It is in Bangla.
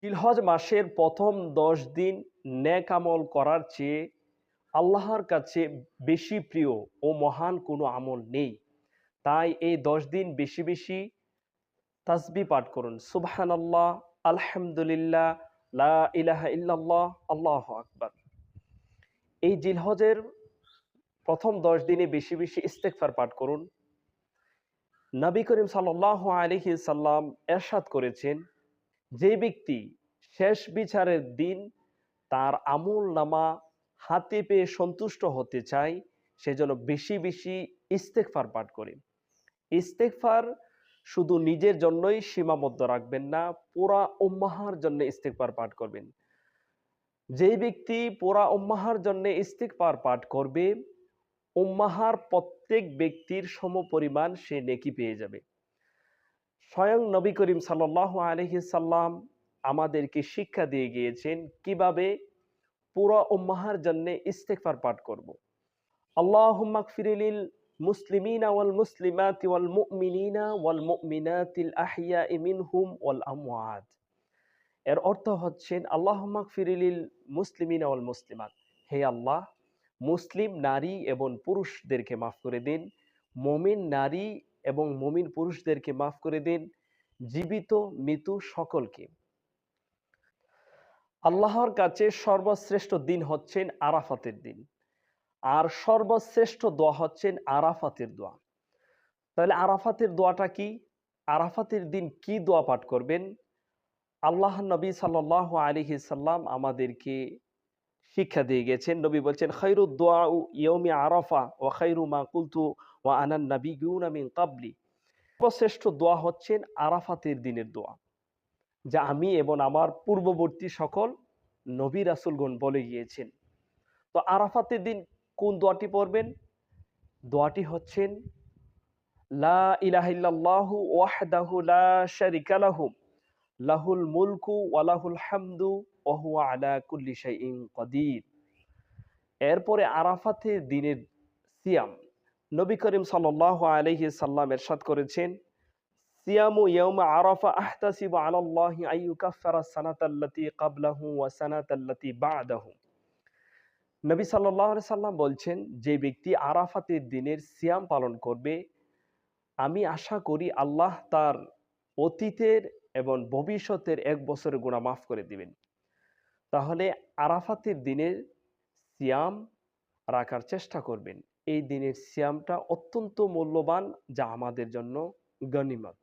জিলহজ মাসের প্রথম ১০ দিন নেক আমল করার চেয়ে আল্লাহর কাছে বেশি প্রিয় ও মহান কোনো আমল নেই। তাই এই ১০ দিন বেশি বেশি তাসবিহ পাঠ করুন। সুবহানাল্লাহ, আলহামদুলিল্লাহ, লা ইলাহা ইল্লাল্লাহ, আল্লাহু আকবার। এই জিলহজের প্রথম ১০ দিনে বেশি বেশি ইস্তেগফার পাঠ করুন। নবী করিম সাল্লাল্লাহু আলাইহি সাল্লাম ইরশাদ করেছেন, যে ব্যক্তি শেষ বিচারের দিন তার আমলনামা হাতে পেয়ে সন্তুষ্ট হতে চায়, সে যেন বেশি বেশি ইস্তেগফার পাঠ করে। ইস্তেগফার শুধু নিজের জন্যই সীমাবদ্ধ রাখবেন না, পুরা উম্মাহর জন্য ইস্তেগফার পাঠ করবেন। যেই ব্যক্তি পুরা উম্মাহর জন্য ইস্তেগফার পাঠ করবে, উম্মাহর প্রত্যেক ব্যক্তির সমপরিমাণ সে নেকি পেয়ে যাবে। স্বয়ং নবী করিম সাল্লাল্লাহু আলাইহি সাল্লাম আমাদেরকে শিক্ষা দিয়ে গিয়েছেন কিভাবে পুরা উম্মাহর জন্য ইস্তেগফার পাঠ করব। আল্লাহুম্মা গফিরলিল মুসলিমিনা ওয়াল মুসলিমাতি ওয়াল মুমিনিনা ওয়াল মুমিনাতিল আহইয়াই মিনহুম ওয়াল আমওয়াত। এর অর্থ হচ্ছে আল্লাহুম্মা গফিরলিল মুসলিমিনা ওয়াল মুসলিমাত। হে আল্লাহ, মুসলিম নারী এবং পুরুষদেরকে মাফ করে দিন, মুমিন নারী এবং মুমিন পুরুষদেরকে মাফ করে দিন, জীবিত মৃত সকলকে। আল্লাহর কাছে সর্বশ্রেষ্ঠ দিন হচ্ছেন আরাফাতের দিন, আর সর্বশ্রেষ্ঠ দোয়া হচ্ছেন আরাফাতের দোয়া। তাহলে আরাফাতের দোয়াটা কি? আরাফাতের দিন কি দোয়া পাঠ করবেন? আল্লাহ নবী সাল্লাল্লাহু আলাইহি সাল্লাম আমাদেরকে শিক্ষা দিয়ে গেছেন। নবী বলছেন, খায়রুদ দুআউ ইয়াউমি আরাফা ওয়া খায়রু মা কুলতু ওয়া আনান নাবিয়্যুনা মিন ক্বাবলি। সর্বশ্রেষ্ঠ দোয়া হচ্ছেন আরাফাতের দিনের দোয়া, যা আমি এবং আমার পূর্ববর্তী সকল নবী রাসূলগণ বলে গিয়েছেন। তো আরাফাতের দিন কোন দোয়াটি পড়বেন? দোয়াটি হচ্ছেন, লা ইলাহা ইল্লাল্লাহু ওয়াহদাহু লা শারীকা লাহু লাহুল মুলকু ওয়া লাহুল হামদু ওয়া হুয়া আলা কুল্লি শাইইন কাদির। এরপরে আরাফাতের দিনের সিয়াম। নবী করিম সাল্লাল্লাহু আলাইহি সাল্লাম ইরশাদ করেছেন, সিয়ামু ইয়াউমা আরাফা আহতাসিবু আলাল্লাহি আইয়ুকাফফিরা সানাতাল্লাতী ক্বাবলাহু ওয়া সানাতাল্লাতী বা'দাহু। নবী সাল্লাল্লাহু আলাইহি সাল্লাম বলছেন, যে ব্যক্তি আরাফাতের দিনের সিয়াম পালন করবে, আমি আশা করি আল্লাহ তার অতীতের এবং ভবিষ্যতের ১ বছরের গুনাহ মাফ করে দিবেন। তাহলে আরাফাতের দিনের সিয়াম রাখার চেষ্টা করবেন। এই দিনের সিয়ামটা অত্যন্ত মূল্যবান, যা আমাদের জন্য গনিমত।